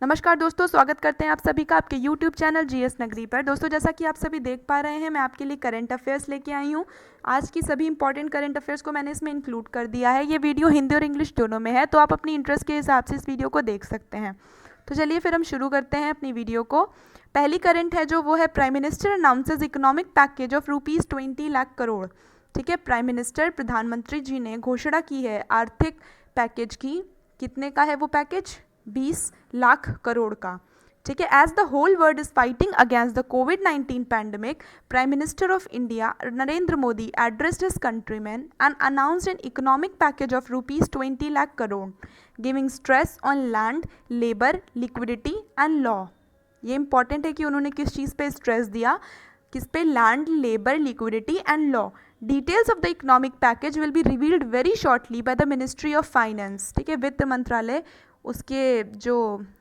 नमस्कार दोस्तों, स्वागत करते हैं आप सभी का आपके YouTube चैनल जीएस नगरी पर। दोस्तों, जैसा कि आप सभी देख पा रहे हैं, मैं आपके लिए करंट अफेयर्स लेके आई हूँ। आज की सभी इंपॉर्टेंट करंट अफेयर्स को मैंने इसमें इंक्लूड कर दिया है। ये वीडियो हिंदी और इंग्लिश दोनों में है, तो आप अपनी इंटरेस्ट के हिसाब से इस वीडियो को देख सकते हैं। तो चलिए फिर हम शुरू करते हैं अपनी वीडियो को। पहली करंट है जो वो है, prime minister announces economic package of ₹20 lakh crore. ठीक है, प्राइम मिनिस्टर प्रधानमंत्री जी ने घोषणा की है आर्थिक पैकेज की। कितने का है वो पैकेज? 20 लाख करोड़ का। ठीक है, as the whole world is fighting against the कोविड-19 pandemic, prime minister of India Narendra Modi addressed his countryman and announced an economic package of ₹20 lakh crore, giving stress on land, labour, liquidity and law. ये important है कि उन्होंने किस चीज़ पे stress दिया, किस पे? Land, labour, liquidity and law. Details of the economic package will be revealed very shortly by the ministry of finance. ठीक है, वित्त मंत्रालय उसके जो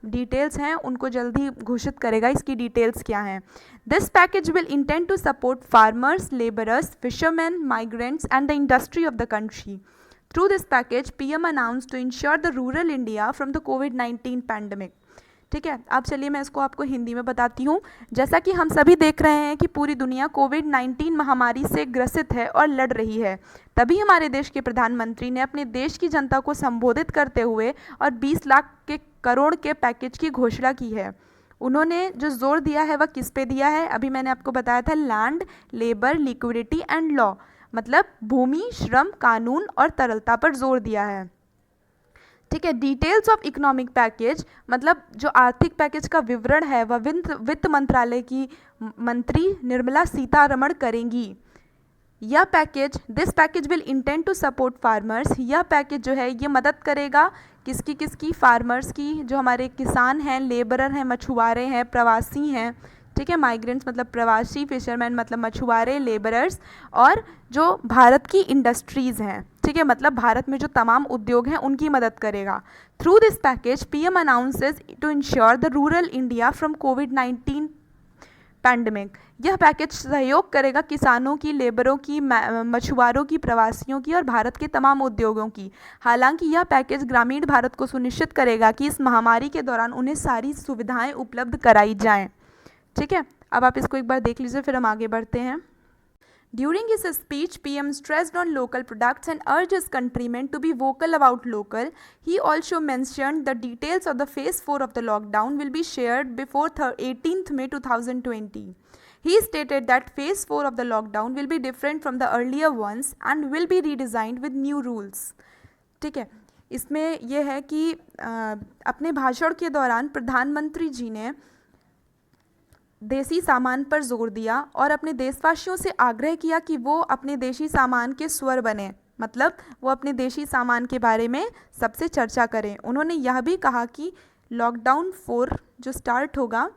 डिटेल्स हैं उनको जल्दी घोषित करेगा। इसकी डिटेल्स क्या हैं? This package will intend to support farmers, labourers, fisherman, migrants and the industry of the country. Through this package PM announce to ensure the rural India from the कोविड-19 पैंडेमिक। ठीक है, अब चलिए मैं इसको आपको हिंदी में बताती हूँ। जैसा कि हम सभी देख रहे हैं कि पूरी दुनिया कोविड-19 महामारी से ग्रसित है और लड़ रही है, तभी हमारे देश के प्रधानमंत्री ने अपने देश की जनता को संबोधित करते हुए और 20 लाख के करोड़ के पैकेज की घोषणा की है। उन्होंने जो जोर दिया है वह किस पे दिया है? अभी मैंने आपको बताया था, land, labour, liquidity and law, मतलब भूमि, श्रम, कानून और तरलता पर जोर दिया है। ठीक है, डिटेल्स ऑफ इकोनॉमिक पैकेज, मतलब जो आर्थिक पैकेज का विवरण है वह वित्त मंत्रालय की मंत्री निर्मला सीतारमण करेंगी। यह package, this package will intend to support farmers. यह पैकेज जो है ये मदद करेगा किसकी किसकी? फार्मर्स की, जो हमारे किसान हैं, लेबरर हैं, मछुआरे हैं, प्रवासी हैं। ठीक है, माइग्रेंट्स मतलब प्रवासी, फिशरमैन मतलब मछुआरे, लेबरर्स, और जो भारत की इंडस्ट्रीज़ हैं। ठीक है, मतलब भारत में जो तमाम उद्योग हैं उनकी मदद करेगा। Through this package PM announces to ensure the rural India from कोविड-19 पैंडेमिक। यह पैकेज सहयोग करेगा किसानों की, लेबरों की, मछुआरों की, प्रवासियों की और भारत के तमाम उद्योगों की। हालांकि यह पैकेज ग्रामीण भारत को सुनिश्चित करेगा कि इस महामारी के दौरान उन्हें सारी सुविधाएं उपलब्ध कराई जाएं। ठीक है, अब आप इसको एक बार देख लीजिए, फिर हम आगे बढ़ते हैं। During his speech, PM stressed on local products and urged his countrymen to be vocal about local. He also mentioned the details of the phase 4 of the lockdown will be shared before 18th May 2020. He stated that phase 4 of the lockdown will be different from the earlier ones and will be redesigned with new rules. ठीक है, इसमें यह है कि अपने भाषण के दौरान प्रधानमंत्री जी ने देसी सामान पर जोर दिया और अपने देशवासियों से आग्रह किया कि वो अपने देशी सामान के स्वर बने, मतलब वो अपने देशी सामान के बारे में सबसे चर्चा करें। उन्होंने यह भी कहा कि लॉकडाउन 4 जो स्टार्ट होगा,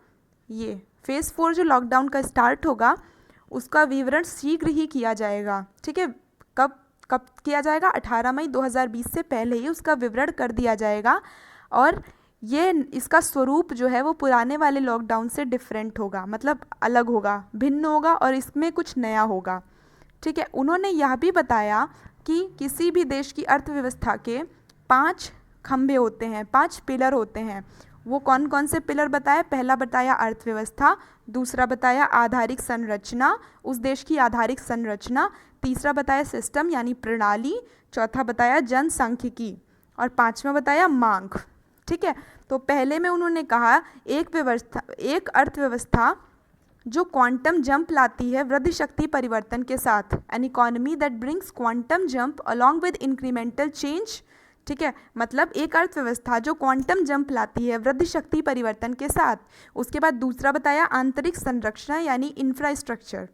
ये फेज़ 4 जो लॉकडाउन का स्टार्ट होगा उसका विवरण शीघ्र ही किया जाएगा। ठीक है, कब कब किया जाएगा? 18 मई 2020 से पहले ही उसका विवरण कर दिया जाएगा। और ये इसका स्वरूप जो है वो पुराने वाले लॉकडाउन से डिफरेंट होगा, मतलब अलग होगा, भिन्न होगा और इसमें कुछ नया होगा। ठीक है, उन्होंने यह भी बताया कि किसी भी देश की अर्थव्यवस्था के 5 खंभे होते हैं, 5 पिलर होते हैं। वो कौन कौन से पिलर बताए? पहला बताया अर्थव्यवस्था, दूसरा बताया आधारिक संरचना, उस देश की आधारिक संरचना, तीसरा बताया सिस्टम यानी प्रणाली, चौथा बताया जनसांख्यिकी और पाँचवा बताया मांग। ठीक है, तो पहले में उन्होंने कहा एक अर्थव्यवस्था जो क्वांटम जंप लाती है वृद्धि शक्ति परिवर्तन के साथ, an economy that brings quantum jump along with incremental change. ठीक है, मतलब एक अर्थव्यवस्था जो क्वांटम जंप लाती है वृद्धि शक्ति परिवर्तन के साथ। उसके बाद दूसरा बताया आंतरिक संरचना यानी इंफ्रास्ट्रक्चर।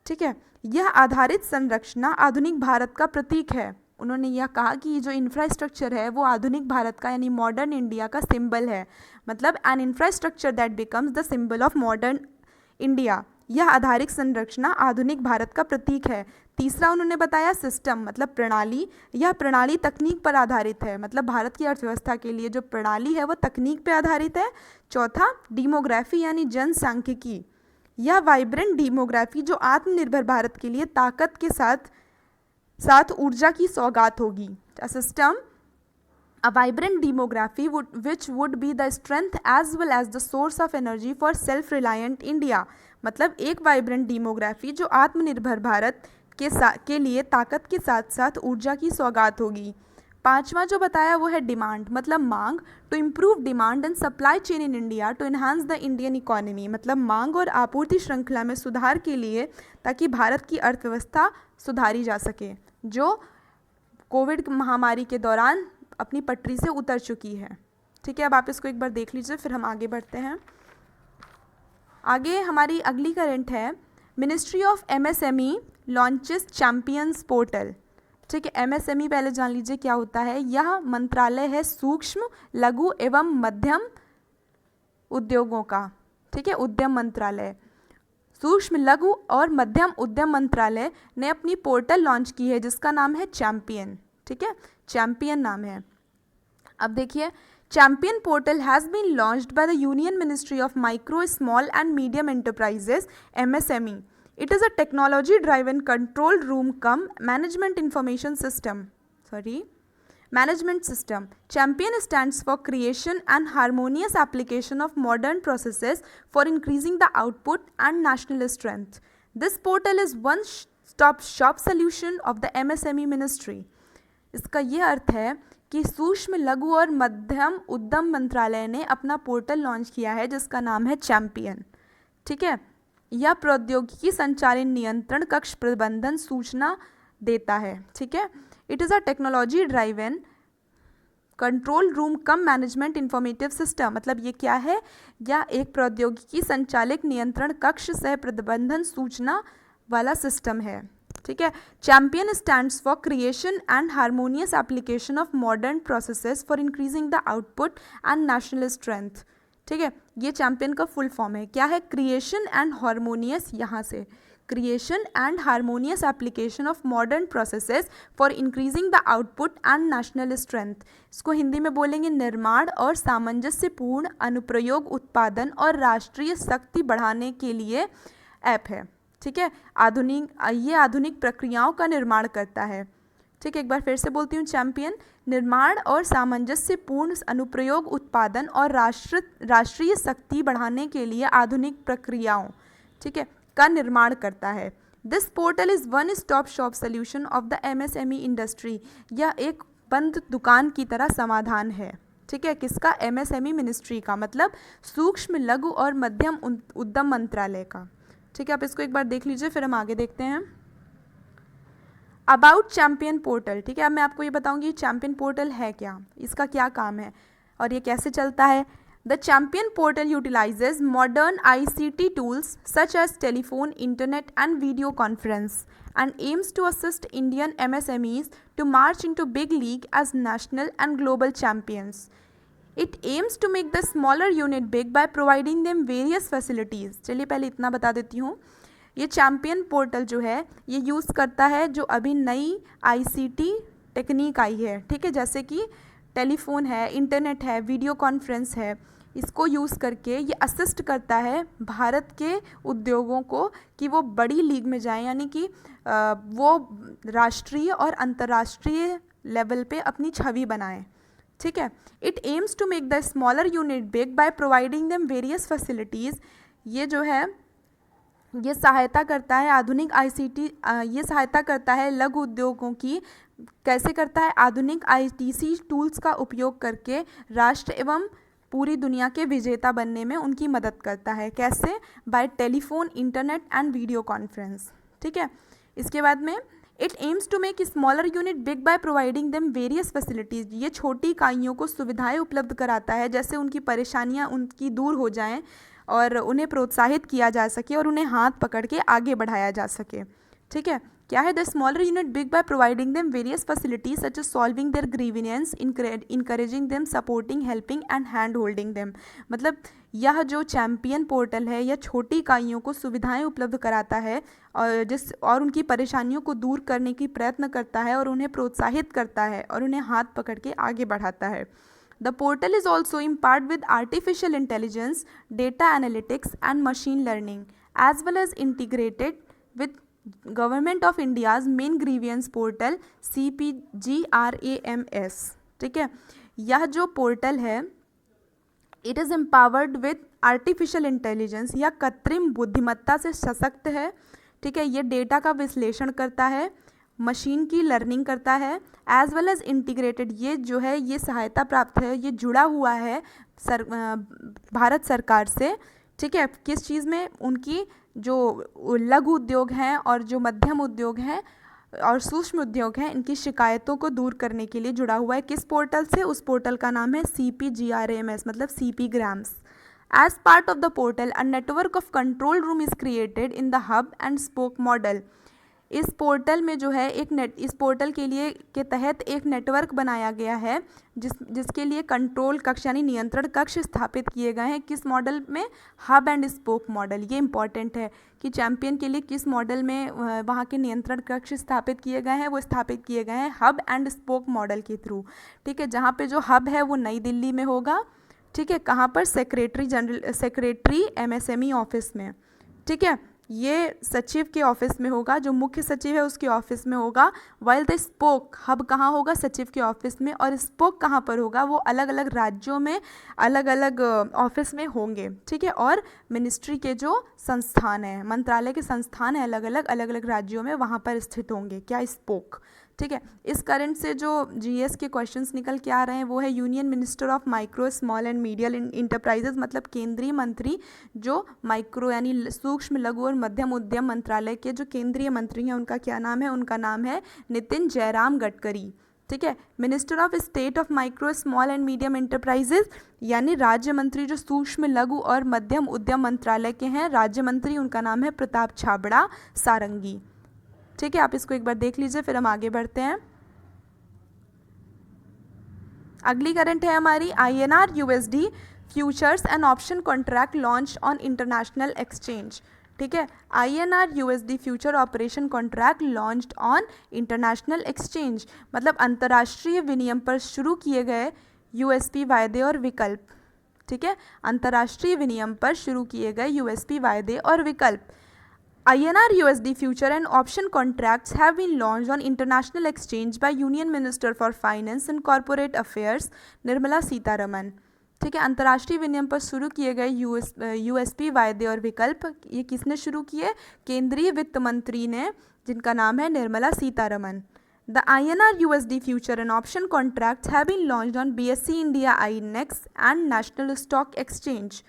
ठीक है, यह आधारित संरचना आधुनिक भारत का प्रतीक है। उन्होंने यह कहा कि जो इंफ्रास्ट्रक्चर है वो आधुनिक भारत का यानी मॉडर्न इंडिया का सिंबल है, मतलब N infrastructure that becomes the symbol of modern India. यह आधारिक संरचना आधुनिक भारत का प्रतीक है। तीसरा उन्होंने बताया सिस्टम, मतलब प्रणाली। यह प्रणाली तकनीक पर आधारित है, मतलब भारत की अर्थव्यवस्था के लिए जो प्रणाली है वो तकनीक पर आधारित है। चौथा डेमोग्राफी यानी जनसांख्यिकी। यह वाइब्रेंट डेमोग्राफी जो आत्मनिर्भर भारत के लिए ताकत के साथ ऊर्जा की सौगात होगी। System A vibrant demography which would be the strength as well as the source of energy for self-reliant India। मतलब एक वाइब्रेंट डेमोग्राफी जो आत्मनिर्भर भारत के लिए ताकत के साथ साथ ऊर्जा की सौगात होगी। पांचवा जो बताया वो है डिमांड, मतलब मांग, to improve demand and supply chain in India to enhance the Indian economy. मतलब मांग और आपूर्ति श्रृंखला में सुधार के लिए, ताकि भारत की अर्थव्यवस्था सुधारी जा सके, जो कोविड महामारी के दौरान अपनी पटरी से उतर चुकी है। ठीक है, अब आप इसको एक बार देख लीजिए, फिर हम आगे बढ़ते हैं। आगे हमारी अगली करंट है, ministry of MSME launches champions portal. ठीक है, एमएसएमई पहले जान लीजिए क्या होता है। यह मंत्रालय है सूक्ष्म, लघु एवं मध्यम उद्योगों का। ठीक है, उद्यम मंत्रालय, सूक्ष्म, लघु और मध्यम उद्यम मंत्रालय ने अपनी पोर्टल लॉन्च की है जिसका नाम है चैंपियन। ठीक है, चैंपियन नाम है। अब देखिए, champion portal has been launched by the union ministry of micro, small and medium enterprises, MSME. It is a technology driven control room cum management information system. Management system. Champion stands for creation and harmonious application of modern processes for increasing the output and national strength. This portal is one-stop shop solution of the MSME ministry. इसका ये अर्थ है कि सूक्ष्म, लघु और मध्यम उद्यम मंत्रालय ने अपना पोर्टल लॉन्च किया है जिसका नाम है चैंपियन। ठीक है, यह प्रौद्योगिकी संचालन नियंत्रण कक्ष प्रबंधन सूचना देता है। ठीक है, it is a technology driven control room cum management informative system. मतलब ये क्या है, या एक प्रौद्योगिकी संचालित नियंत्रण कक्ष सह प्रबंधन सूचना वाला सिस्टम है। ठीक है, champion stands for creation and harmonious application of modern processes for increasing the output and national strength. ठीक है, ये चैंपियन का फुल फॉर्म है। क्या है, क्रिएशन एंड हारमोनियस, यहाँ से creation and harmonious application of modern processes for increasing the output and national strength. इसको हिंदी में बोलेंगे निर्माण और सामंजस्यपूर्ण अनुप्रयोग उत्पादन और राष्ट्रीय शक्ति बढ़ाने के लिए ऐप है। ठीक है, ये आधुनिक प्रक्रियाओं का निर्माण करता है। ठीक है, एक बार फिर से बोलती हूँ, चैंपियन निर्माण और सामंजस्यपूर्ण अनुप्रयोग उत्पादन और राष्ट्रीय शक्ति बढ़ाने के लिए आधुनिक प्रक्रियाओं, ठीक है, का निर्माण करता है। This portal is one stop shop solution of the MSME industry. यह एक बंद दुकान की तरह समाधान है। ठीक है, किसका, एमएसएमई मिनिस्ट्री का, मतलब सूक्ष्म, लघु और मध्यम उद्यम मंत्रालय का। ठीक है, आप इसको एक बार देख लीजिए, फिर हम आगे देखते हैं। About champion portal. ठीक है, अब मैं आपको ये बताऊंगी चैंपियन पोर्टल है क्या, इसका क्या काम है और ये कैसे चलता है। The champion portal utilizes modern ICT tools such as telephone, internet and video conference and aims to assist Indian MSMEs to march into big league as national and global champions. It aims to make the smaller unit big by providing them various facilities. चलिए पहले इतना बता देती हूँ। ये champion portal जो है ये यूज़ करता है जो अभी नई ICT टेक्निक आई है। ठीक है, जैसे कि टेलीफोन है, इंटरनेट है, वीडियो कॉन्फ्रेंस है, इसको यूज़ करके ये असिस्ट करता है भारत के उद्योगों को कि वो बड़ी लीग में जाएं, यानी कि वो राष्ट्रीय और अंतर्राष्ट्रीय लेवल पे अपनी छवि बनाएं। ठीक है, it aims to make the smaller unit big by providing them various facilities. ये जो है ये सहायता करता है आधुनिक ICT, ये सहायता करता है लघु उद्योगों की। कैसे करता है, आधुनिक ITC टूल्स का उपयोग करके राष्ट्र एवं पूरी दुनिया के विजेता बनने में उनकी मदद करता है। कैसे, by telephone, internet and video conference. ठीक है, इसके बाद में it aims to make smaller unit big by providing them various facilities. ये छोटी इकाइयों को सुविधाएं उपलब्ध कराता है, जैसे उनकी परेशानियां उनकी दूर हो जाएं और उन्हें प्रोत्साहित किया जा सके और उन्हें हाथ पकड़ के आगे बढ़ाया जा सके। ठीक है, क्या है, the smaller unit big by providing them various facilities such as solving their grievances, encouraging them, supporting, helping and hand holding them. मतलब यह जो चैंपियन पोर्टल है यह छोटी इकाइयों को सुविधाएं उपलब्ध कराता है और उनकी परेशानियों को दूर करने की प्रयत्न करता है और उन्हें प्रोत्साहित करता है और उन्हें हाथ पकड़ के आगे बढ़ाता है। The portal is also empowered with artificial intelligence, data analytics and machine learning, as well as integrated with Government of India's main grievance portal CPGRAMS। ठीक है, यह जो पोर्टल है it is empowered with artificial intelligence, या कृत्रिम बुद्धिमत्ता से सशक्त है। ठीक है, ये डेटा का विश्लेषण करता है, मशीन की लर्निंग करता है, एज वेल एज इंटीग्रेटेड, ये जो है ये सहायता प्राप्त है, ये जुड़ा हुआ है भारत सरकार से। ठीक है, किस चीज़ में? उनकी जो लघु उद्योग हैं और जो मध्यम उद्योग हैं और सूक्ष्म उद्योग हैं, इनकी शिकायतों को दूर करने के लिए जुड़ा हुआ है। किस पोर्टल से? उस पोर्टल का नाम है CPGRAMS, मतलब CP grams. As part of the portal, a network of control room is created in the hub and spoke model. इस पोर्टल में जो है इस पोर्टल के लिए के तहत एक नेटवर्क बनाया गया है जिसके लिए कंट्रोल कक्ष यानी नियंत्रण कक्ष स्थापित किए गए हैं। किस मॉडल में? Hub and spoke model. ये इंपॉर्टेंट है कि चैंपियन के लिए किस मॉडल में वहाँ के नियंत्रण कक्ष स्थापित किए गए हैं। वो स्थापित किए गए हैं हब एंड स्पोक मॉडल के थ्रू। ठीक है, जहाँ पे जो हब है वो नई दिल्ली में होगा। ठीक है, कहाँ पर? सेक्रेटरी MSME ऑफिस में। ठीक है, ये सचिव के ऑफिस में होगा, जो मुख्य सचिव है उसके ऑफिस में होगा। वाइल द स्पोक हब कहाँ होगा? सचिव के ऑफिस में। और स्पोक कहाँ पर होगा? वो अलग अलग राज्यों में अलग अलग ऑफिस में होंगे। ठीक है, और मिनिस्ट्री के जो संस्थान हैं, मंत्रालय के संस्थान हैं अलग अलग राज्यों में, वहाँ पर स्थित होंगे। क्या? स्पोक। ठीक है, इस करंट से जो GS के क्वेश्चंस निकल के आ रहे हैं वो है union minister of micro small and medium enterprises, मतलब केंद्रीय मंत्री जो माइक्रो यानी सूक्ष्म लघु और मध्यम उद्यम मंत्रालय के जो केंद्रीय मंत्री हैं उनका क्या नाम है? उनका नाम है नितिन जयराम गडकरी। ठीक है, minister of state of micro small and medium enterprises यानी राज्य मंत्री जो सूक्ष्म लघु और मध्यम उद्यम मंत्रालय के हैं, राज्य मंत्री, उनका नाम है प्रताप छाबड़ा सारंगी। ठीक है, आप इसको एक बार देख लीजिए, फिर हम आगे बढ़ते हैं। अगली करंट है हमारी INR USD futures and option contract launch on international exchange. ठीक है, INR USD future operation contract launched on international exchange, मतलब अंतर्राष्ट्रीय विनिमय पर शुरू किए गए USP वायदे और विकल्प। ठीक है, अंतर्राष्ट्रीय विनिमय पर शुरू किए गए USP वायदे और विकल्प। INR USD future and option contracts have been launched on international exchange by Union Minister for Finance and Corporate Affairs Nirmala Sitharaman. ठीक है, अंतर्राष्ट्रीय विनिमय पर शुरू किए गए USP वायदे और विकल्प ये किसने शुरू किए? केंद्रीय वित्त मंत्री ने, जिनका नाम है Nirmala Sitharaman. The INR USD future and option contracts have been launched on BSE India INEX and National Stock Exchange।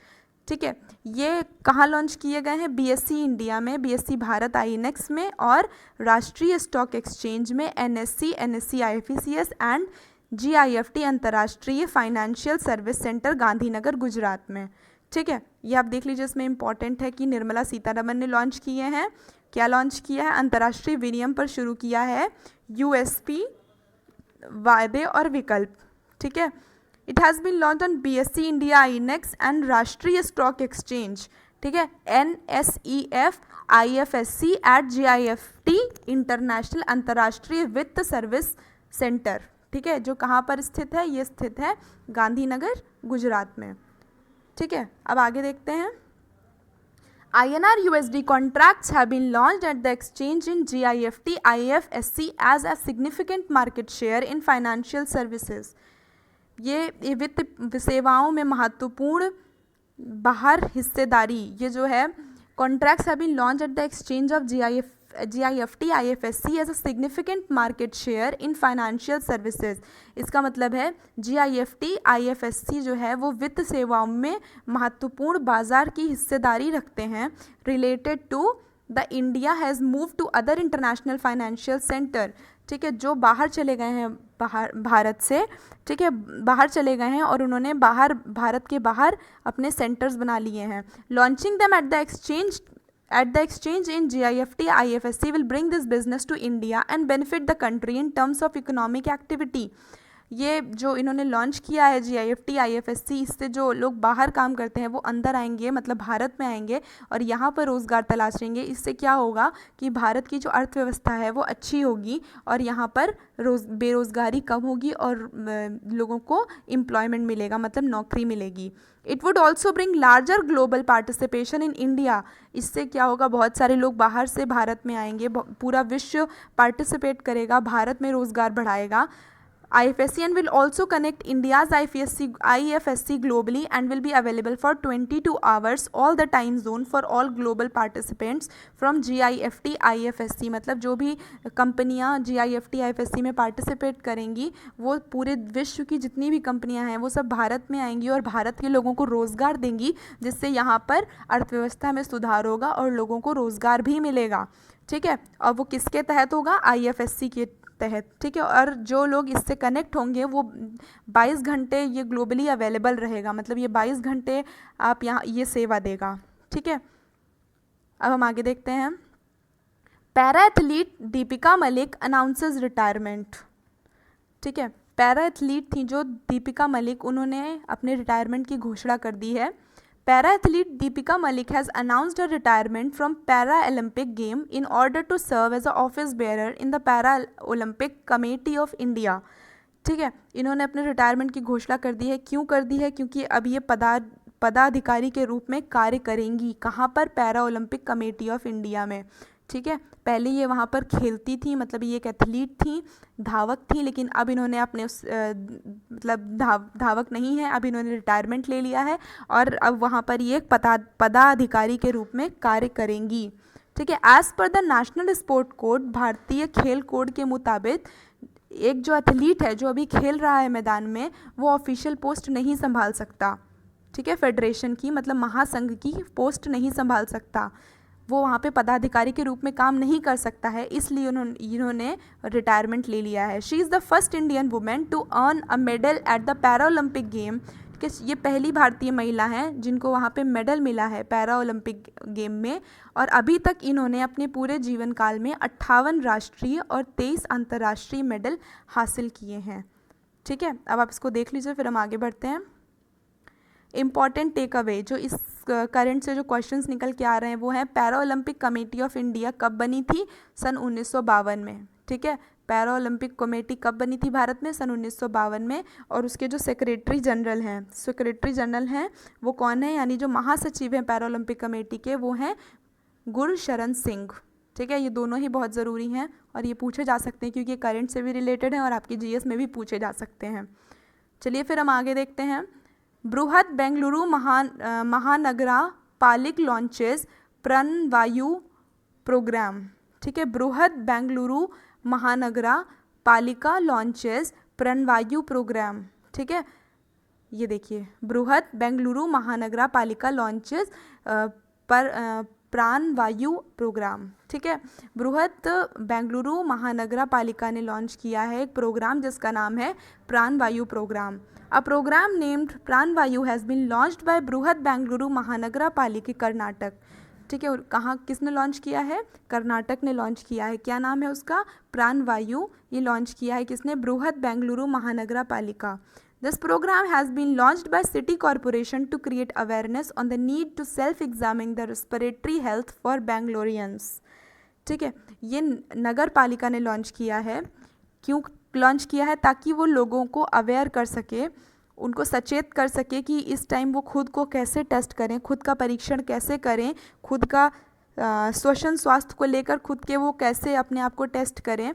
ठीक है, ये कहाँ लॉन्च किए गए हैं? BSE इंडिया में, BSE भारत INEX में, और राष्ट्रीय स्टॉक एक्सचेंज में NSE, NSE IFSC and GIFT अंतर्राष्ट्रीय financial service centre Gandhinagar Gujarat में। ठीक है, ये आप देख लीजिए, इसमें इंपॉर्टेंट है कि निर्मला सीतारमन ने लॉन्च किए हैं। क्या लॉन्च किया है? अंतर्राष्ट्रीय विनिमय पर शुरू किया है USP वायदे और विकल्प। ठीक है, it has been launch on BSE India INEX and Rashtriya stock exchange. ठीक है, NSEF IFSC at GIFT international अंतर्राष्ट्रीय वित्त सर्विस सेंटर। ठीक है, जो कहाँ पर स्थित है? ये स्थित है गांधीनगर गुजरात में। ठीक है, अब आगे देखते हैं। INR USD contracts have been launched at the exchange in GIFT IFSC as a significant market share in financial services। ये वित्त सेवाओं में महत्वपूर्ण बाहर हिस्सेदारी, ये जो है contracts have been launch at the exchange of GIFT IFSC as a significant market share in financial services. इसका मतलब है GIFT IFSC जो है वो वित्त सेवाओं में महत्वपूर्ण बाजार की हिस्सेदारी रखते हैं। Related to the India has move to other international financial centre. ठीक है, जो बाहर चले गए हैं भारत से, ठीक है, बाहर चले गए हैं और उन्होंने भारत के बाहर अपने सेंटर्स बना लिए हैं। Launching them at the exchange in GIFT IFSC will bring this business to India and benefit the country in terms of economic activity. ये जो इन्होंने लॉन्च किया है GIFT IFSC, इससे जो लोग बाहर काम करते हैं वो अंदर आएंगे, मतलब भारत में आएंगे और यहाँ पर रोज़गार तलाशेंगे। इससे क्या होगा कि भारत की जो अर्थव्यवस्था है वो अच्छी होगी और यहाँ पर बेरोज़गारी कम होगी और लोगों को एम्प्लॉयमेंट मिलेगा, मतलब नौकरी मिलेगी। It would also bring larger global participation in India. इससे क्या होगा? बहुत सारे लोग बाहर से भारत में आएंगे, पूरा विश्व पार्टिसिपेट करेगा, भारत में रोज़गार बढ़ाएगा। IFSC and will also connect India's IFSC globally and will be available for 22 hours all the time zone for all global participants from GIFT IFSC। मतलब जो भी कंपनियां GIFT IFSC में पार्टिसिपेट करेंगी वो पूरे विश्व की जितनी भी कंपनियां हैं वो सब भारत में आएंगी और भारत के लोगों को रोज़गार देंगी, जिससे यहाँ पर अर्थव्यवस्था में सुधार होगा और लोगों को रोज़गार भी मिलेगा। ठीक है, और वो किसके तहत होगा? IFSC के तहत। ठीक है, और जो लोग इससे कनेक्ट होंगे वो 22 घंटे ये ग्लोबली अवेलेबल रहेगा, मतलब ये 22 घंटे आप यहाँ ये सेवा देगा। ठीक है, अब हम आगे देखते हैं। Para athlete Deepika Malik announces retirement. ठीक है, पैरा एथलीट थी जो दीपिका मलिक, उन्होंने अपने रिटायरमेंट की घोषणा कर दी है। Para athlete Deepika Malik has announced her retirement from Para Olympic game in order to serve as an office bearer in the Para Olympic Committee of India। ठीक है, इन्होंने अपने रिटायरमेंट की घोषणा कर दी है। क्यों कर दी है? क्योंकि अब ये पदाधिकारी के रूप में कार्य करेंगी। कहाँ पर? Para Olympic committee of India में। ठीक है, पहले ये वहाँ पर खेलती थी, मतलब ये एक एथलीट थी, धावक थी, लेकिन अब इन्होंने अपने उस मतलब धावक नहीं है, अब इन्होंने रिटायरमेंट ले लिया है और अब वहाँ पर ये एक पदाधिकारी के रूप में कार्य करेंगी। ठीक है, as per the national sport code, भारतीय खेल कोड के मुताबिक एक जो एथलीट है जो अभी खेल रहा है मैदान में, वो ऑफिशियल पोस्ट नहीं संभाल सकता। ठीक है, फेडरेशन की मतलब महासंघ की पोस्ट नहीं संभाल सकता, वो वहाँ पे पदाधिकारी के रूप में काम नहीं कर सकता है, इसलिए इन्होंने रिटायरमेंट ले लिया है। She is the first Indian women to earn a medal at the para Olympic game. कि ये पहली भारतीय महिला हैं जिनको वहाँ पे मेडल मिला है पैरा ओलंपिक गेम में, और अभी तक इन्होंने अपने पूरे जीवन काल में 58 राष्ट्रीय और 23 अंतर्राष्ट्रीय मेडल हासिल किए हैं। ठीक है, अब आप इसको देख लीजिए, फिर हम आगे बढ़ते हैं। इम्पॉर्टेंट टेक अवे जो इस करंट से जो क्वेश्चंस निकल के आ रहे हैं वो हैं, para Olympic committee of India कब बनी थी? सन 1952 में। ठीक है, पैरा ओलंपिक कमेटी कब बनी थी भारत में? सन 1952 में। और उसके जो सेक्रेटरी जनरल हैं वो कौन है? यानी जो महासचिव हैं पैरा ओलंपिक कमेटी के, वो हैं गुरशरण सिंह। ठीक है, ये दोनों ही बहुत ज़रूरी हैं और ये पूछे जा सकते हैं क्योंकि ये करंट से भी रिलेटेड हैं और आपके GS में भी पूछे जा सकते हैं। चलिए फिर हम आगे देखते हैं। बृहद बेंगलुरु महानगरा पालिक लॉन्चेस प्राणवायु प्रोग्राम। ठीक है, बृहद बेंगलुरु महानगरा पालिका लॉन्चेस प्राणवायु प्रोग्राम। ठीक है, ये देखिए, बृहद बेंगलुरु महानगरा पालिका लॉन्चेस प्राणवायु प्रोग्राम। ठीक है, बृहद बेंगलुरु महानगरा पालिका ने लॉन्च किया है एक प्रोग्राम जिसका नाम है प्राणवायु प्रोग्राम। A program named प्राणवायु has been launched by बृहद बेंगलुरु महानगरा पालिका कर्नाटक। ठीक है, कहाँ किसने लॉन्च किया है? कर्नाटक ने लॉन्च किया है। क्या नाम है उसका? प्राणवायु। ये लॉन्च किया है किसने? बृहद बेंगलुरु महानगरा पालिका। This program has been launched by city corporation to create awareness on the need to self-examine the respiratory health for Bangaloreans। ठीक है, ये नगर पालिका ने लॉन्च किया है। क्यों लॉन्च किया है? ताकि वो लोगों को अवेयर कर सके, उनको सचेत कर सके कि इस टाइम वो खुद को कैसे टेस्ट करें, खुद का परीक्षण कैसे करें, खुद का श्वसन स्वास्थ्य को लेकर खुद के वो कैसे अपने आप को टेस्ट करें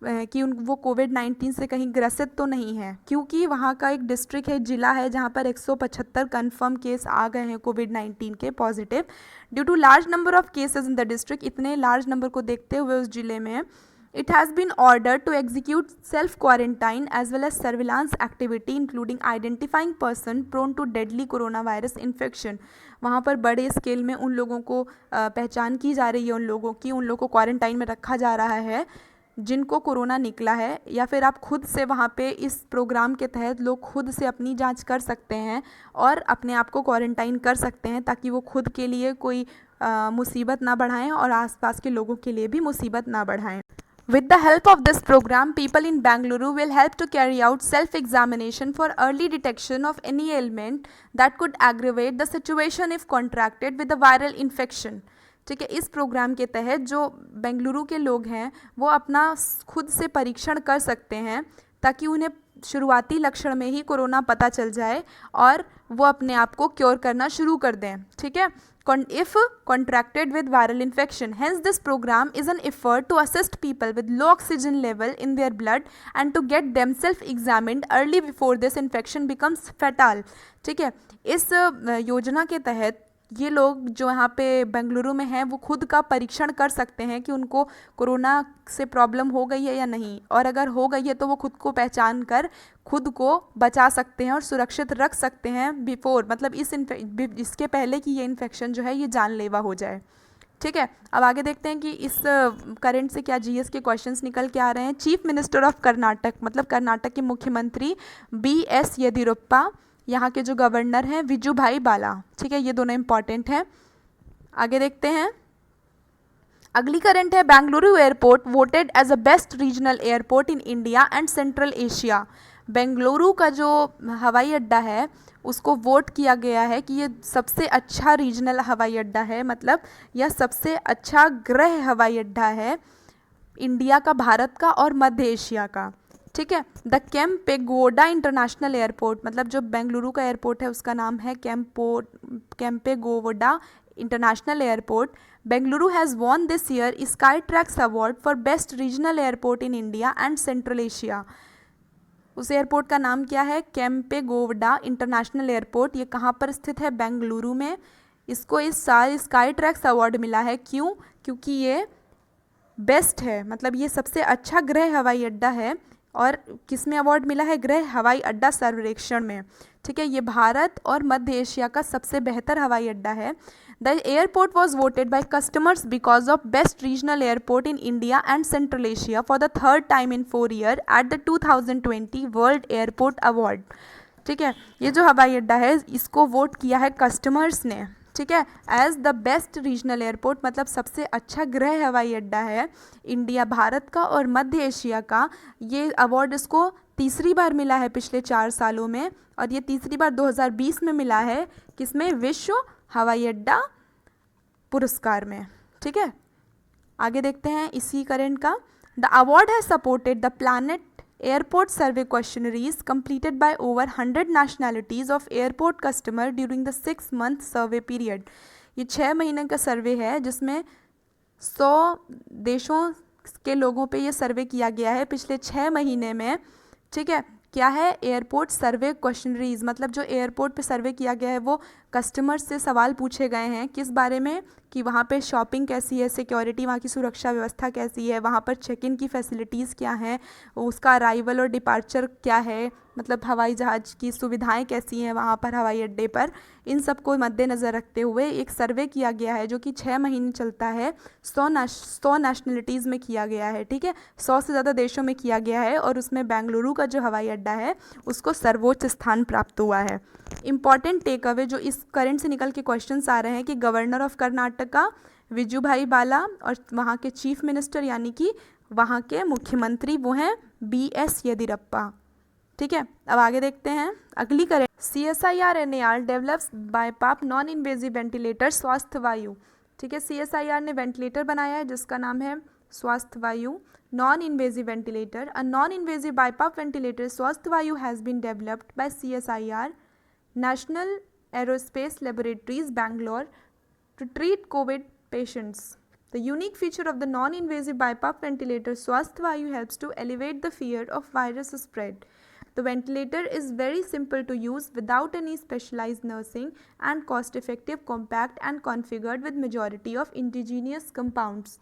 कि वो कोविड-19 से कहीं ग्रसित तो नहीं है। क्योंकि वहाँ का एक डिस्ट्रिक्ट है, जिला है, जहाँ पर 175 कन्फर्म केस आ गए हैं कोविड-19 के positive. Due to large number of cases in the district, इतने लार्ज नंबर को देखते हुए उस जिले में it has been ordered to execute self quarantine as well as surveillance activity including identifying person prone to deadly coronavirus infection। वहाँ पर बड़े स्केल में उन लोगों को पहचान की जा रही है, उन लोगों को क्वारंटाइन में रखा जा रहा है जिनको कोरोना निकला है, या फिर आप खुद से वहाँ पे इस प्रोग्राम के तहत लोग खुद से अपनी जांच कर सकते हैं और अपने आप को क्वारंटाइन कर सकते हैं ताकि वो खुद के लिए कोई मुसीबत ना बढ़ाएं और आसपास के लोगों के लिए भी मुसीबत ना बढ़ाएं। With the help of this program, people in Bengaluru will help to carry out self-examination for early detection of any ailment that could aggravate the situation if contracted with a viral infection। ठीक है, इस programme के तहत जो बेंगलुरु के लोग हैं वो अपना खुद से परीक्षण कर सकते हैं ताकि उन्हें शुरुआती लक्षण में ही कोरोना पता चल जाए और वो अपने आप को क्योर करना शुरू कर दें, ठीक है। If contracted with viral infection, hence this program is an effort to assist people with low oxygen level in their blood and to get themselves examined early before this infection becomes fatal, ठीक है। इस योजना के तहत ये लोग जो यहाँ पे बेंगलुरु में हैं वो खुद का परीक्षण कर सकते हैं कि उनको कोरोना से प्रॉब्लम हो गई है या नहीं, और अगर हो गई है तो वो खुद को पहचान कर खुद को बचा सकते हैं और सुरक्षित रख सकते हैं बिफोर, मतलब इसके पहले कि ये इन्फेक्शन जो है ये जानलेवा हो जाए, ठीक है। अब आगे देखते हैं कि इस करंट से क्या जीएस के क्वेश्चंस निकल के आ रहे हैं। चीफ मिनिस्टर ऑफ कर्नाटक, मतलब कर्नाटक के मुख्यमंत्री BS येदियुरप्पा, यहाँ के जो गवर्नर हैं विजुभाई बाला, ठीक है, ये दोनों इंपॉर्टेंट हैं। आगे देखते हैं, अगली करंट है Bengaluru airport voted as a best regional airport in India and central Asia. Bengaluru का जो हवाई अड्डा है उसको वोट किया गया है कि ये सबसे अच्छा रीजनल हवाई अड्डा है, मतलब यह सबसे अच्छा गृह हवाई अड्डा है इंडिया का, भारत का और मध्य एशिया का, ठीक है। द केम्पेगोडा इंटरनेशनल एयरपोर्ट, मतलब जो बेंगलुरु का एयरपोर्ट है उसका नाम है Kempegowda international airport. Bengaluru has won this year Skytrax award for best regional airport in India and central Asia. उस एयरपोर्ट का नाम क्या है? Kempegowda international airport. ये कहाँ पर स्थित है? बेंगलुरु में। इसको इस साल स्काई ट्रैक्स अवार्ड मिला है। क्यों? क्योंकि ये बेस्ट है, मतलब ये सबसे अच्छा गृह हवाई अड्डा है। और किस में अवार्ड मिला है? गृह हवाई अड्डा सर्वेक्षण में, ठीक है। ये भारत और मध्य एशिया का सबसे बेहतर हवाई अड्डा है। The airport was voted by customers because of best regional airport in India and central Asia for the third time in 4 year at the 2020 world airport award, ठीक है। ये जो हवाई अड्डा है इसको वोट किया है कस्टमर्स ने, ठीक है, as the best regional airport, मतलब सबसे अच्छा गृह हवाई अड्डा है इंडिया, भारत का और मध्य एशिया का। ये अवार्ड इसको तीसरी बार मिला है पिछले 4 सालों में, और ये तीसरी बार 2020 में मिला है। किसमें? विश्व हवाई अड्डा पुरस्कार में, ठीक है। आगे देखते हैं इसी करंट का। The award has supported the planet airport survey questionnaires completed by over 100 nationalities of airport customer during the 6 month survey period. ये 6 महीने का सर्वे है जिसमें 100 देशों के लोगों पे ये सर्वे किया गया है पिछले 6 महीने में, ठीक है। क्या है? एयरपोर्ट सर्वे क्वेश्चनरीज, मतलब जो एयरपोर्ट पे सर्वे किया गया है वो कस्टमर्स से सवाल पूछे गए हैं। किस बारे में? कि वहाँ पे शॉपिंग कैसी है, सिक्योरिटी, वहाँ की सुरक्षा व्यवस्था कैसी है, वहाँ पर चेक इन की फैसिलिटीज़ क्या हैं, उसका अराइवल और डिपार्चर क्या है, मतलब हवाई जहाज़ की सुविधाएं कैसी हैं वहाँ पर हवाई अड्डे पर। इन सब को मद्देनज़र रखते हुए एक सर्वे किया गया है जो कि 6 महीने चलता है। 100 नेशनलिटीज़ में किया गया है, ठीक है। 100 से ज़्यादा देशों में किया गया है और उसमें बेंगलुरु का जो हवाई अड्डा है उसको सर्वोच्च स्थान प्राप्त हुआ है। इंपॉर्टेंट टेक अवे जो इस करंट से निकल के क्वेश्चंस आ रहे हैं कि गवर्नर ऑफ कर्नाटका विजुभाई बाला और वहाँ के चीफ मिनिस्टर यानी कि वहाँ के मुख्यमंत्री वो हैं BS येदियुरप्पा, ठीक है। अब आगे देखते हैं अगली current. CSIR NAR develops BiPAP non invasive ventilator Swasthya Vayu, ठीक है। CSIR ने वेंटिलेटर बनाया है जिसका नाम है Swasthya Vayu non invasive ventilator. A non invasive BiPAP ventilator Swasthya Vayu has been developed by CSIR National Aerospace Laboratories, Bangalore, to treat COVID patients. The unique feature of the non-invasive BiPAP ventilator Swasth Vayu helps to elevate the fear of virus spread. The ventilator is very simple to use without any specialized nursing and cost-effective, compact and configured with majority of indigenous compounds.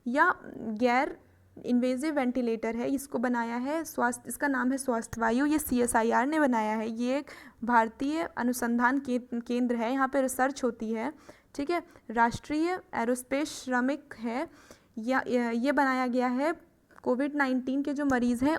या गैर invasive ventilator है, इसको बनाया है स्वास्थ्य, इसका नाम है स्वास्थ्य वायु। ये CSIR ने बनाया है। ये एक भारतीय अनुसंधान केंद्र है, यहाँ पे रिसर्च होती है, ठीक है। राष्ट्रीय एरोस्पेस श्रमिक है या ये बनाया गया है COVID-19 के जो मरीज़ हैं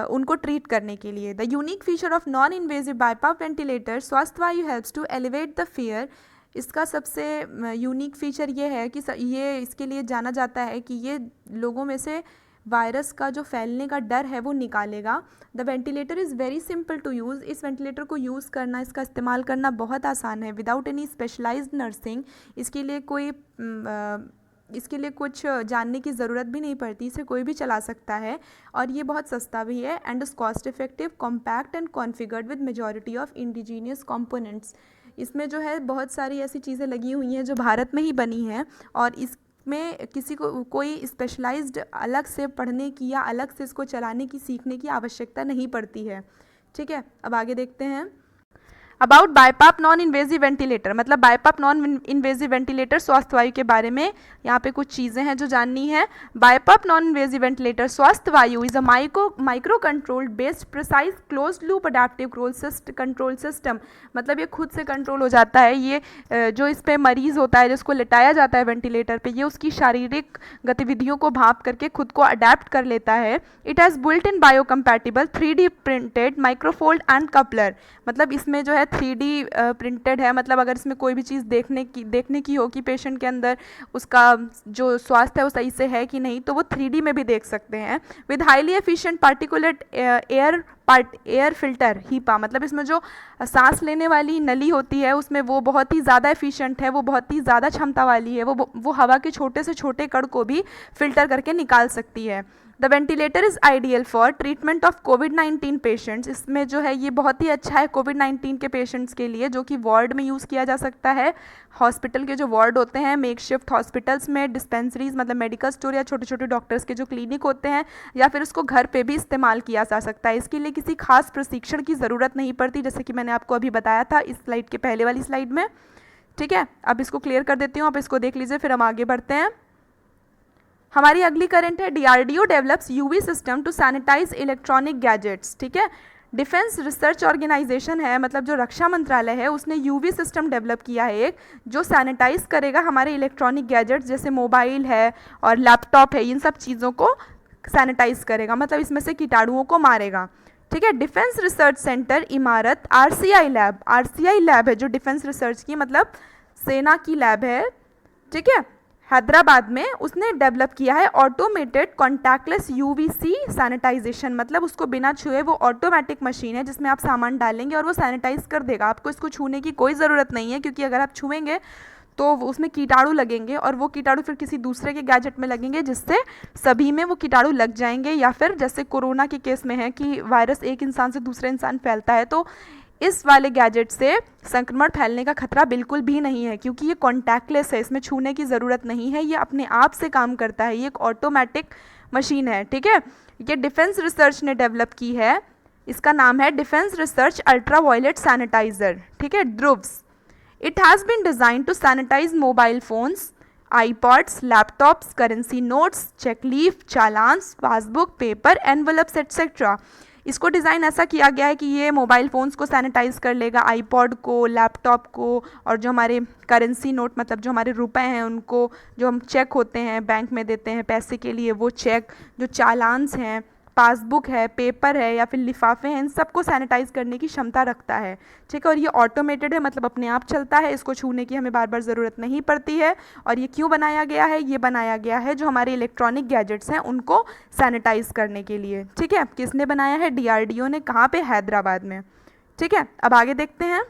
उनको ट्रीट करने के लिए। The unique feature of non invasive BiPAP ventilator Swasthya Vayu helps to elevate the fear. इसका सबसे यूनिक फीचर ये है कि ये इसके लिए जाना जाता है कि ये लोगों में से वायरस का जो फैलने का डर है वो निकालेगा। The ventilator is very simple to use. इस वेंटिलेटर को यूज़ करना, इसका इस्तेमाल करना बहुत आसान है। विदाउट एनी स्पेशलाइज्ड नर्सिंग, इसके लिए कोई इसके लिए कुछ जानने की ज़रूरत भी नहीं पड़ती, इसे कोई भी चला सकता है और ये बहुत सस्ता भी है and is cost effective, compact and configured with majority of indigenous components. इसमें जो है बहुत सारी ऐसी चीज़ें लगी हुई हैं जो भारत में ही बनी हैं और इसमें किसी को कोई स्पेशलाइज्ड अलग से पढ़ने की या अलग से इसको चलाने की सीखने की आवश्यकता नहीं पड़ती है। ठीक है, अब आगे देखते हैं। अबाउट बाईपाप नॉन इन्वेजिव वेंटिलेटर, मतलब बाईपाप नॉन इन्वेजिव वेंटिलेटर स्वास्थ्य वायु के बारे में यहाँ पे कुछ चीज़ें हैं जो जाननी है। बाईपाप नॉन इन्वेजिव वेंटिलेटर स्वास्थ्य वायु is a micro controlled based precise close loop adaptive control system, मतलब ये खुद से कंट्रोल हो जाता है। ये जो इस पर मरीज होता है जिसको लिटाया जाता है वेंटिलेटर पे, ये उसकी शारीरिक गतिविधियों को भाप करके खुद को अडेप्ट कर लेता है। It has built in biocompatible 3D printed microfold and coupler, मतलब इसमें जो है 3D प्रिंटेड है, मतलब अगर इसमें कोई भी चीज़ देखने की हो कि पेशेंट के अंदर उसका जो स्वास्थ्य है वो सही से है कि नहीं, तो वो 3D में भी देख सकते हैं। With highly efficient particulate air filter HEPA, मतलब इसमें जो सांस लेने वाली नली होती है उसमें वो बहुत ही ज़्यादा एफिशिएंट है, वो बहुत ही ज़्यादा क्षमता वाली है, वो हवा के छोटे से छोटे कण को भी फिल्टर करके निकाल सकती है। The ventilator is ideal for treatment of covid patients, इसमें जो है ये बहुत ही अच्छा है कोविड-19 के पेशेंट्स के लिए, जो कि वार्ड में यूज़ किया जा सकता है। हॉस्पिटल के जो वार्ड होते हैं, मेकशिफ्ट हॉस्पिटल्स में, डिस्पेंसरीज मतलब मेडिकल स्टोर या छोटे छोटे डॉक्टर्स के जो क्लिनिक होते हैं, या फिर उसको घर पे भी इस्तेमाल किया जा सकता है। इसके लिए किसी खास प्रशिक्षण की ज़रूरत नहीं पड़ती, जैसे कि मैंने आपको अभी बताया था इस स्लाइड के पहले वाली स्लाइड में। ठीक है, अब इसको क्लियर कर देती हूँ, आप इसको देख लीजिए, फिर हम आगे बढ़ते हैं। हमारी अगली करंट है DRDO develops UV system to sanitise electronic gadgets. ठीक है, डिफेंस रिसर्च ऑर्गेनाइजेशन है, मतलब जो रक्षा मंत्रालय है, उसने यूवी सिस्टम डेवलप किया है एक, जो सैनिटाइज करेगा हमारे इलेक्ट्रॉनिक गैजेट्स जैसे मोबाइल है और लैपटॉप है, इन सब चीज़ों को सैनिटाइज करेगा, मतलब इसमें से कीटाणुओं को मारेगा। ठीक है, डिफेंस रिसर्च सेंटर इमारत आरसीआई लैब है जो डिफेंस रिसर्च की मतलब सेना की लैब है, ठीक है, हैदराबाद में, उसने डेवलप किया है ऑटोमेटेड कॉन्टैक्टलेस यूवीसी सैनिटाइजेशन, मतलब उसको बिना छुए, वो ऑटोमेटिक मशीन है जिसमें आप सामान डालेंगे और वो सैनिटाइज कर देगा, आपको इसको छूने की कोई ज़रूरत नहीं है, क्योंकि अगर आप छुएंगे तो उसमें कीटाणु लगेंगे और वो कीटाणु फिर किसी दूसरे के गैजेट में लगेंगे, जिससे सभी में वो कीटाणु लग जाएंगे, या फिर जैसे कोरोना के केस में है कि वायरस एक इंसान से दूसरे इंसान फैलता है, तो इस वाले गैजेट से संक्रमण फैलने का खतरा बिल्कुल भी नहीं है, क्योंकि ये कॉन्टैक्टलेस है, इसमें छूने की ज़रूरत नहीं है, ये अपने आप से काम करता है, ये एक ऑटोमेटिक मशीन है। ठीक है, ये डिफेंस रिसर्च ने डेवलप की है, इसका नाम है defence research ultra violet sanitiser. ठीक है, DRUVS. It has been design to sanitise mobile phones, iPods, laptops, currency notes, cheque leaf, challans, passbook, paper, envelopes etcetera. इसको डिज़ाइन ऐसा किया गया है कि ये मोबाइल फ़ोन्स को सैनिटाइज़ कर लेगा, आईपॉड को, लैपटॉप को, और जो हमारे करेंसी नोट मतलब जो हमारे रुपए हैं उनको, जो हम चेक होते हैं बैंक में देते हैं पैसे के लिए, वो चेक, जो चालान्स हैं, पासबुक है, पेपर है या फिर लिफाफे हैं, इन सबको सैनिटाइज करने की क्षमता रखता है। ठीक है, और ये ऑटोमेटेड है, मतलब अपने आप चलता है, इसको छूने की हमें बार बार ज़रूरत नहीं पड़ती है। और ये क्यों बनाया गया है? ये बनाया गया है जो हमारे इलेक्ट्रॉनिक गैजेट्स हैं उनको सैनिटाइज करने के लिए। ठीक है, किसने बनाया है? डीआरडीओ ने। कहाँ पे? हैदराबाद में। ठीक है, अब आगे देखते हैं।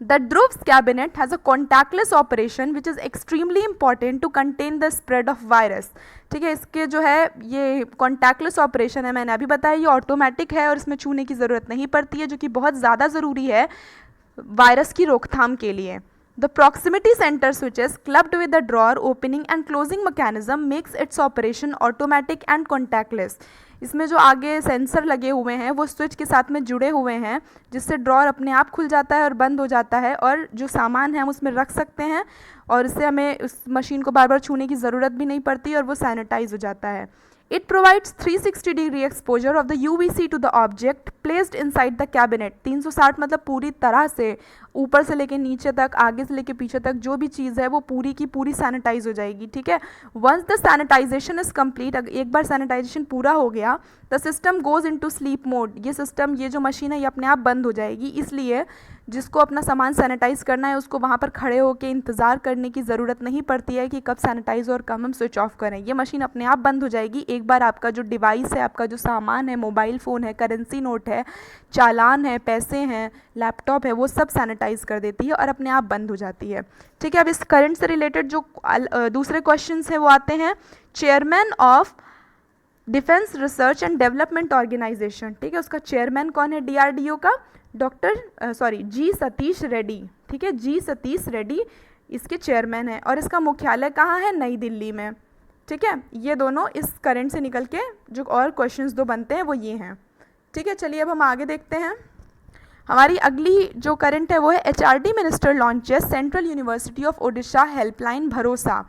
The ध्रुव्स cabinet has a contactless operation which is extremely important to contain the spread of virus। ठीक है, इसके जो है ये contactless operation है, मैंने अभी बताया, ये ऑटोमेटिक है और इसमें छूने की ज़रूरत नहीं पड़ती है, जो कि बहुत ज़्यादा ज़रूरी है वायरस की रोकथाम के लिए। The proximity sensor switches clubbed with the drawer opening and closing mechanism makes its operation automatic and contactless। इसमें जो आगे सेंसर लगे हुए हैं वो स्विच के साथ में जुड़े हुए हैं, जिससे ड्रॉअर अपने आप खुल जाता है और बंद हो जाता है, और जो सामान है हम उसमें रख सकते हैं और इससे हमें उस मशीन को बार बार छूने की ज़रूरत भी नहीं पड़ती और वो सैनिटाइज हो जाता है। It provides 360 degree exposure of the UVC to the object placed inside the cabinet। 360 मतलब पूरी तरह से ऊपर से लेके नीचे तक, आगे से लेके पीछे तक, जो भी चीज़ है वो पूरी की पूरी सैनिटाइज हो जाएगी। ठीक है, once the sanitisation is complete, एक बार सैनिटाइजेशन पूरा हो गया, the system goes into sleep mode. ये सिस्टम, ये जो मशीन है, ये अपने आप बंद हो जाएगी, इसलिए जिसको अपना सामान सैनिटाइज करना है उसको वहाँ पर खड़े होकर इंतज़ार करने की ज़रूरत नहीं पड़ती है कि कब सैनिटाइज और कब हम स्विच ऑफ करें। ये मशीन अपने आप बंद हो जाएगी एक बार आपका जो डिवाइस है, आपका जो सामान है, मोबाइल फ़ोन है, करेंसी नोट है, चालान है, पैसे हैं, लैपटॉप है, वो सब सैनिटाइज डिमोनेटाइज कर देती है और अपने आप बंद हो जाती है। ठीक है, अब इस करंट से रिलेटेड जो दूसरे क्वेश्चंस हैं वो आते हैं। Chairman of Defence Research and Development Organisation, ठीक है, उसका चेयरमैन कौन है DRDO का? जी सतीश रेड्डी। ठीक है, जी सतीश रेड्डी इसके चेयरमैन है और इसका मुख्यालय कहाँ है? नई दिल्ली में। ठीक है, ये दोनों इस करंट से निकल के जो और क्वेश्चंस दो बनते हैं वो ये हैं। ठीक है, चलिए अब हम आगे देखते हैं। हमारी अगली जो करंट है वो है HRD minister launches central university of Odisha helpline भरोसा।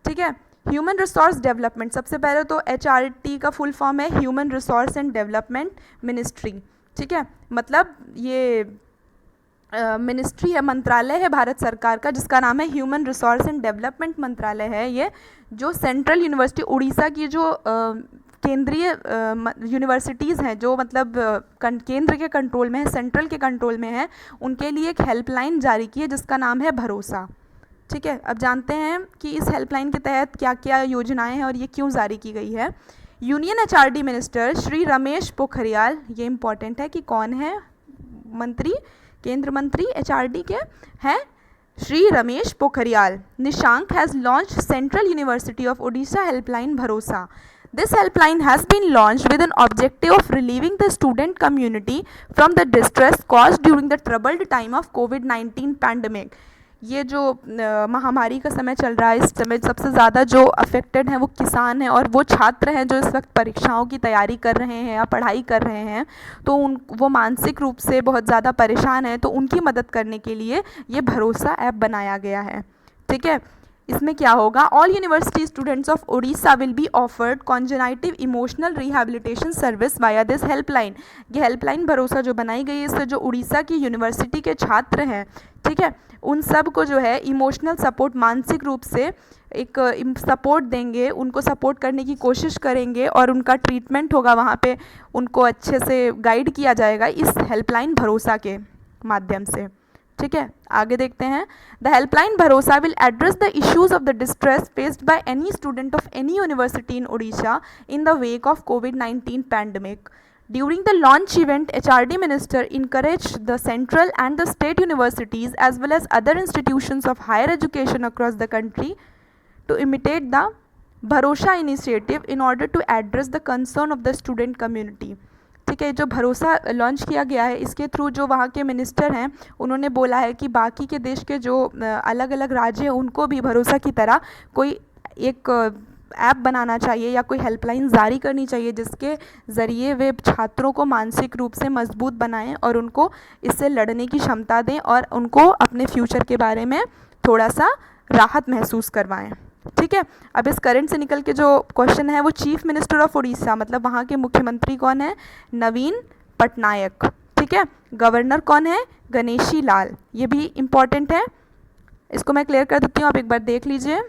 ठीक है, ह्यूमन रिसोर्स डेवलपमेंट, सबसे पहले तो HRD का फुल फॉर्म है human resource and development ministry. ठीक है, मतलब ये मिनिस्ट्री है, मंत्रालय है भारत सरकार का जिसका नाम है ह्यूमन रिसोर्स एंड डेवलपमेंट मंत्रालय है ये, जो सेंट्रल यूनिवर्सिटी उड़ीसा की जो केंद्रीय यूनिवर्सिटीज़ हैं जो मतलब केंद्र के कंट्रोल में है, सेंट्रल के कंट्रोल में है, उनके लिए एक हेल्पलाइन जारी की है जिसका नाम है भरोसा। ठीक है, अब जानते हैं कि इस हेल्पलाइन के तहत क्या क्या योजनाएं हैं और ये क्यों जारी की गई है। Union HRD minister Shri Ramesh Pokhriyal, ये इम्पॉर्टेंट है कि कौन है मंत्री, केंद्र मंत्री HRD के हैं Shri Ramesh Pokhriyal Nishank has launch central university of Odisha helpline भरोसा। This helpline has been launched with an objective of relieving the student community from the distress caused during the troubled time of COVID-19 pandemic। ये जो महामारी का समय चल रहा है, इस समय सबसे ज़्यादा जो अफेक्टेड हैं वो किसान हैं और वो छात्र हैं जो इस वक्त परीक्षाओं की तैयारी कर रहे हैं या पढ़ाई कर रहे हैं, तो वो मानसिक रूप से बहुत ज़्यादा परेशान हैं, तो उनकी मदद करने के लिए ये भरोसा ऐप बनाया गया है। ठीक है, इसमें क्या होगा? All university students of Orissa will be offered cognitive emotional rehabilitation service via this helpline. ये हेल्पलाइन भरोसा जो बनाई गई है, इससे जो उड़ीसा की यूनिवर्सिटी के छात्र हैं, ठीक है, उन सब को जो है इमोशनल सपोर्ट, मानसिक रूप से एक सपोर्ट देंगे, उनको सपोर्ट करने की कोशिश करेंगे और उनका ट्रीटमेंट होगा वहाँ पे, उनको अच्छे से गाइड किया जाएगा इस हेल्पलाइन भरोसा के माध्यम से। ठीक है, आगे देखते हैं। द हेल्पलाइन भरोसा will address the issues of the distress faced by any student of any university in Odisha in the wake of COVID-19 pandemic. During the launch event, HRD minister encouraged the central and the state universities as well as other institutions of higher education across the country to imitate the Bharosha initiative in order to address the concern of the student community। ठीक है, जो भरोसा launch किया गया है इसके through जो वहाँ के मिनिस्टर हैं उन्होंने बोला है कि बाकी के देश के जो अलग अलग राज्य हैं उनको भी भरोसा की तरह कोई एक ऐप बनाना चाहिए या कोई हेल्पलाइन जारी करनी चाहिए जिसके ज़रिए वे छात्रों को मानसिक रूप से मजबूत बनाएं और उनको इससे लड़ने की क्षमता दें और उनको अपने फ्यूचर के बारे में थोड़ा सा राहत महसूस करवाएं। ठीक है, अब इस करंट से निकल के जो क्वेश्चन है वो चीफ मिनिस्टर ऑफ उड़ीसा, मतलब वहाँ के मुख्यमंत्री कौन है? नवीन पटनायक। ठीक है, गवर्नर कौन है? गणेशी लाल। ये भी इम्पॉर्टेंट है, इसको मैं क्लियर कर देती हूँ, आप एक बार देख लीजिए।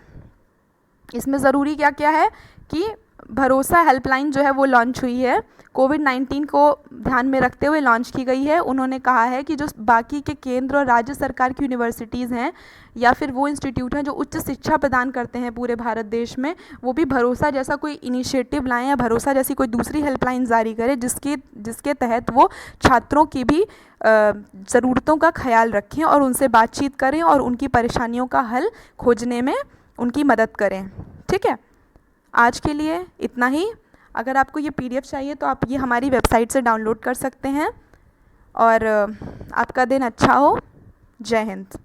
इसमें ज़रूरी क्या क्या है कि भरोसा हेल्पलाइन जो है वो लॉन्च हुई है, COVID-19 को ध्यान में रखते हुए लॉन्च की गई है। उन्होंने कहा है कि जो बाकी के केंद्र और राज्य सरकार की यूनिवर्सिटीज़ हैं या फिर वो इंस्टीट्यूट हैं जो उच्च शिक्षा प्रदान करते हैं पूरे भारत देश में, वो भी भरोसा जैसा कोई इनिशिएटिव लाएं या भरोसा जैसी कोई दूसरी हेल्पलाइन जारी करें जिसके तहत वो छात्रों की भी ज़रूरतों का ख्याल रखें और उनसे बातचीत करें और उनकी परेशानियों का हल खोजने में उनकी मदद करें। ठीक है, आज के लिए इतना ही। अगर आपको ये PDF चाहिए तो आप ये हमारी वेबसाइट से डाउनलोड कर सकते हैं और आपका दिन अच्छा हो। जय हिंद।